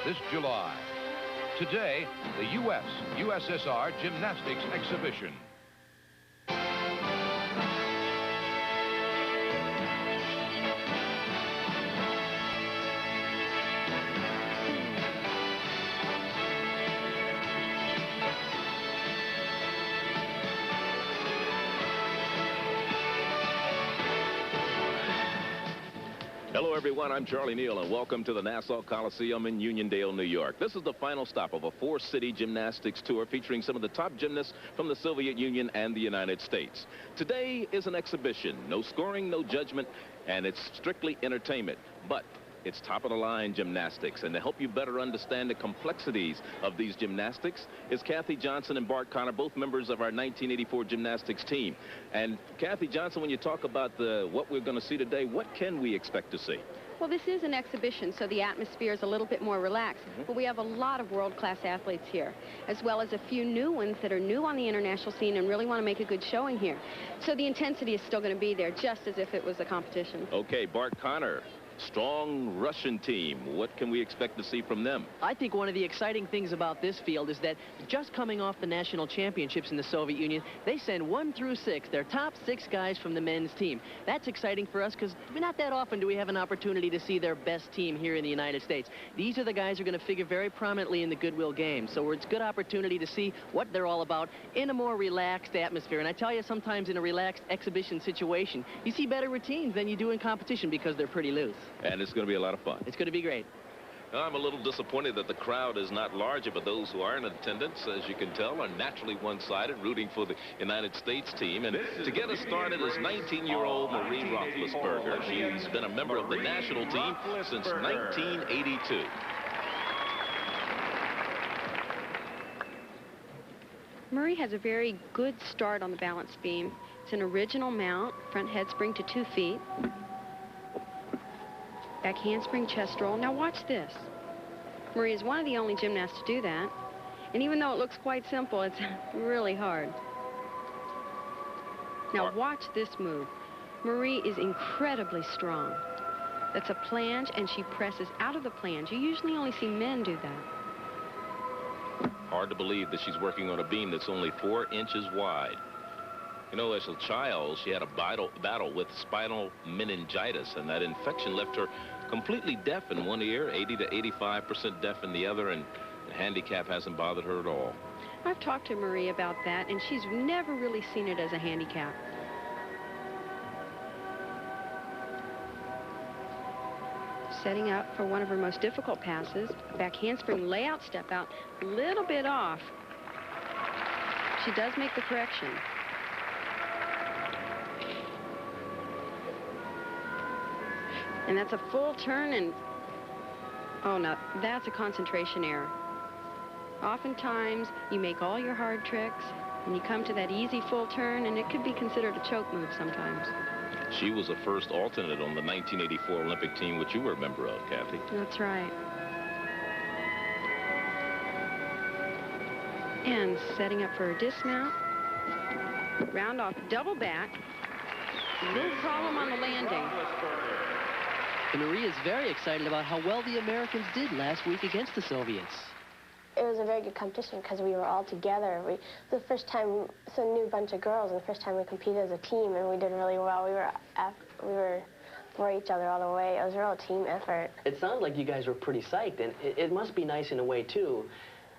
this July. Today, the USSR Gymnastics Exhibition. Hello, everyone. I'm Charlie Neal, and welcome to the Nassau Coliseum in Uniondale, New York. This is the final stop of a four-city gymnastics tour featuring some of the top gymnasts from the Soviet Union and the United States. Today is an exhibition. No scoring, no judgment, and it's strictly entertainment. But it's top-of-the-line gymnastics, and to help you better understand the complexities of these gymnastics is Kathy Johnson and Bart Connor, both members of our 1984 gymnastics team. And Kathy Johnson, when you talk about what we're going to see today, what can we expect to see? Well, this is an exhibition, so the atmosphere is a little bit more relaxed. But we have a lot of world-class athletes here, as well as a few new ones that are new on the international scene and really want to make a good showing here. So the intensity is still going to be there, just as if it was a competition. Okay, Bart Connor. Strong Russian team. What can we expect to see from them? I think one of the exciting things about this field is that just coming off the national championships in the Soviet Union, they send 1 through 6, their top 6 guys from the men's team. That's exciting for us because not that often do we have an opportunity to see their best team here in the United States. These are the guys who are going to figure very prominently in the Goodwill Games. So it's a good opportunity to see what they're all about in a more relaxed atmosphere. And I tell you, sometimes in a relaxed exhibition situation, you see better routines than you do in competition because they're pretty loose. And it's going to be a lot of fun. It's going to be great. Now, I'm a little disappointed that the crowd is not larger, but those who are in attendance, as you can tell, are naturally one-sided, rooting for the United States team. And to get us started is 19-year-old Marie Roethlisberger. She's been a member of the national team since 1982. Marie has a very good start on the balance beam. It's an original mount, front head spring to 2 feet. Back handspring, chest roll. Now watch this. Marie is one of the only gymnasts to do that. And even though it looks quite simple, it's really hard. Now watch this move. Marie is incredibly strong. That's a plunge, and she presses out of the plunge. You usually only see men do that. Hard to believe that she's working on a beam that's only 4 inches wide. You know, as a child, she had a battle with spinal meningitis, and that infection left her completely deaf in one ear, 80 to 85% deaf in the other, and the handicap hasn't bothered her at all. I've talked to Marie about that, and she's never really seen it as a handicap. Setting up for one of her most difficult passes, back handspring layout step out, a little bit off. She does make the correction. And that's a full turn, and oh no, that's a concentration error. Oftentimes, you make all your hard tricks, and you come to that easy full turn, and it could be considered a choke move sometimes. She was the first alternate on the 1984 Olympic team, which you were a member of, Kathy. That's right. And setting up for a dismount. Round off, double back. No problem on the landing. And Marie is very excited about how well the Americans did last week against the Soviets. It was a very good competition because we were all together. The first time, it's a new bunch of girls, and the first time we competed as a team, and we did really well. We were for each other all the way. It was a real team effort. It sounded like you guys were pretty psyched, and it must be nice in a way, too.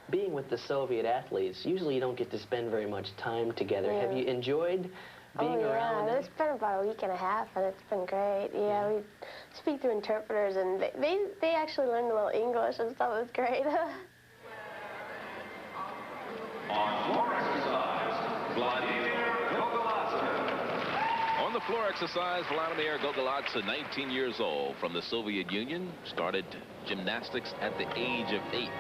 Being with the Soviet athletes, usually you don't get to spend very much time together. Yeah. Have you enjoyed being around? It's been about a week and a half, and it's been great. Yeah, we speak through interpreters, and they actually learned a little English and stuff. It was great. On floor exercise, Vladimir Gogoladze. On the floor exercise, Vladimir Gogoladze, 19 years old, from the Soviet Union, started gymnastics at the age of 8.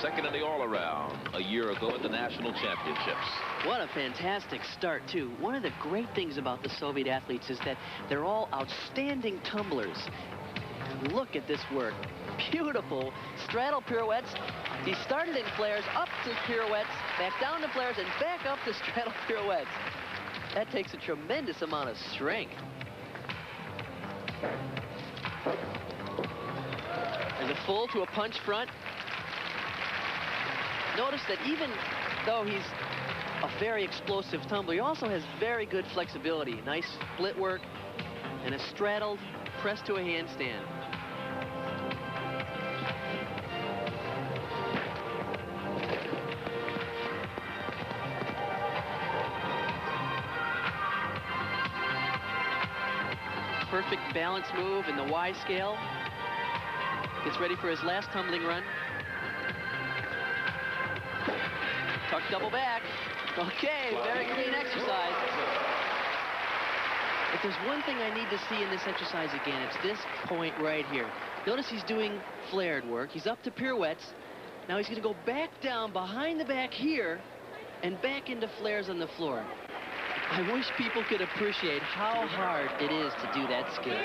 Second in the all-around a year ago at the national championships. What a fantastic start, too. One of the great things about the Soviet athletes is that they're all outstanding tumblers. Look at this work. Beautiful straddle pirouettes. He started in flares, up to pirouettes, back down to flares, and back up to straddle pirouettes. That takes a tremendous amount of strength. There's a full to a punch front. Notice that even though he's a very explosive tumbler, he also has very good flexibility. Nice split work and a straddled press to a handstand. Perfect balance move in the Y scale. Gets ready for his last tumbling run. Tuck double back. Okay, very clean exercise. If there's one thing I need to see in this exercise again, it's this point right here. Notice he's doing flared work. He's up to pirouettes. Now he's going to go back down behind the back here and back into flares on the floor. I wish people could appreciate how hard it is to do that skill.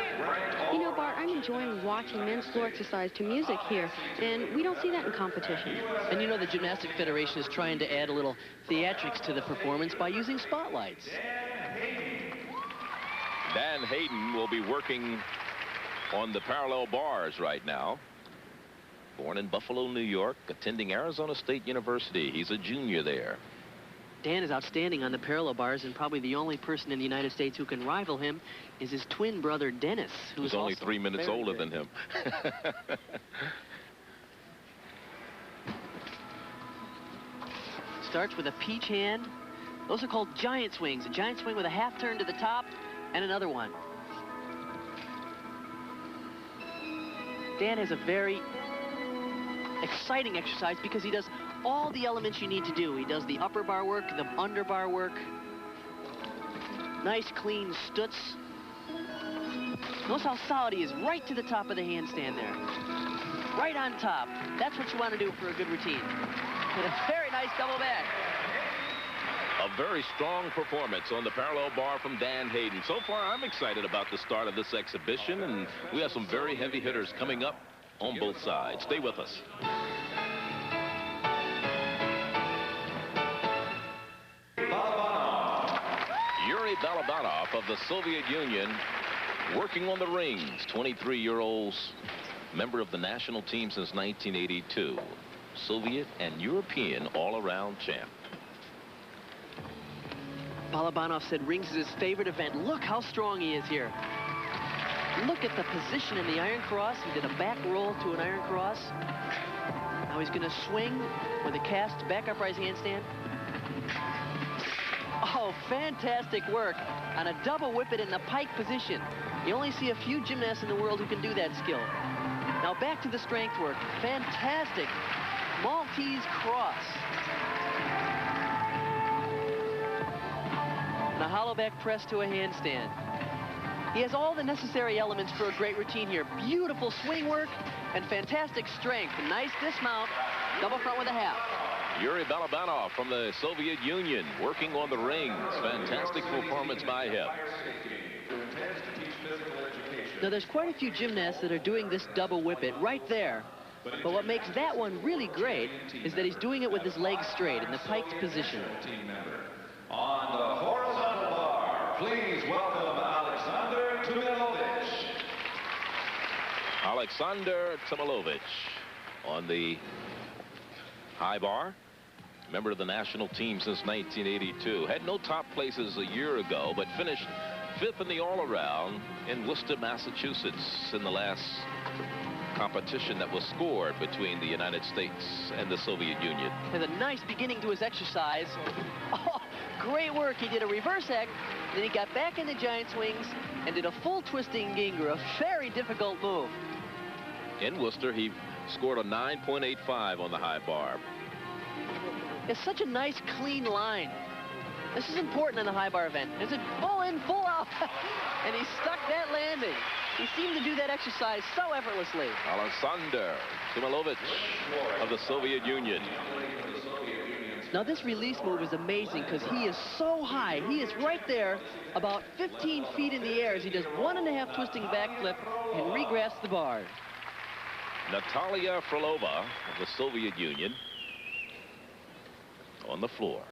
You know, Bart, I'm enjoying watching men's floor exercise to music here, and we don't see that in competition. And you know, the Gymnastic Federation is trying to add a little theatrics to the performance by using spotlights. Dan Hayden will be working on the parallel bars right now. Born in Buffalo, New York, attending Arizona State University. He's a junior there. Dan is outstanding on the parallel bars, and probably the only person in the United States who can rival him is his twin brother, Dennis, who's only 3 minutes older than him. Starts with a peach hand. Those are called giant swings. A giant swing with a half turn to the top and another one. Dan has a very exciting exercise because he does all the elements you need to do. He does the upper bar work, the under bar work. Nice clean stutz. Notice how solid he is right to the top of the handstand there. Right on top. That's what you want to do for a good routine. And a very nice double back. A very strong performance on the parallel bar from Dan Hayden. So far, I'm excited about the start of this exhibition, and we have some very heavy hitters coming up on both sides. Stay with us. BALBAN of the Soviet Union, working on the rings. 23-year-old member of the national team since 1982. Soviet and European all-around champ. Balabanov said rings is his favorite event. Look how strong he is here. Look at the position in the iron cross. He did a back roll to an iron cross. Now he's going to swing with a cast back upright handstand. Oh, fantastic work on a double whip it in the pike position. You only see a few gymnasts in the world who can do that skill. Now back to the strength work. Fantastic Maltese cross. And a hollow back press to a handstand. He has all the necessary elements for a great routine here. Beautiful swing work and fantastic strength. Nice dismount, double front with a half. Yuri Balabanov from the Soviet Union, working on the rings. Fantastic performance by him. Now, there's quite a few gymnasts that are doing this double whip it right there. But what makes that one really great is that he's doing it with his legs straight in the piked position. On the horizontal bar, please welcome Alexander Tumilovich. Alexander Tumilovich on the high bar. Member of the national team since 1982. Had no top places a year ago, but finished 5th in the all-around in Worcester, Massachusetts in the last competition that was scored between the United States and the Soviet Union. Has a nice beginning to his exercise. Oh, great work. He did a reverse act, then he got back into giant swings and did a full twisting ginger, a very difficult move. In Worcester, he scored a 9.85 on the high bar. It's such a nice, clean line. This is important in the high bar event. There's a full in, full out, and he stuck that landing. He seemed to do that exercise so effortlessly. Alexander Tumilovich of the Soviet Union. Now, this release move is amazing because he is so high. He is right there, about 15 feet in the air as he does 1.5 twisting backflip and regrasps the bar. Natalia Frolova of the Soviet Union on the floor.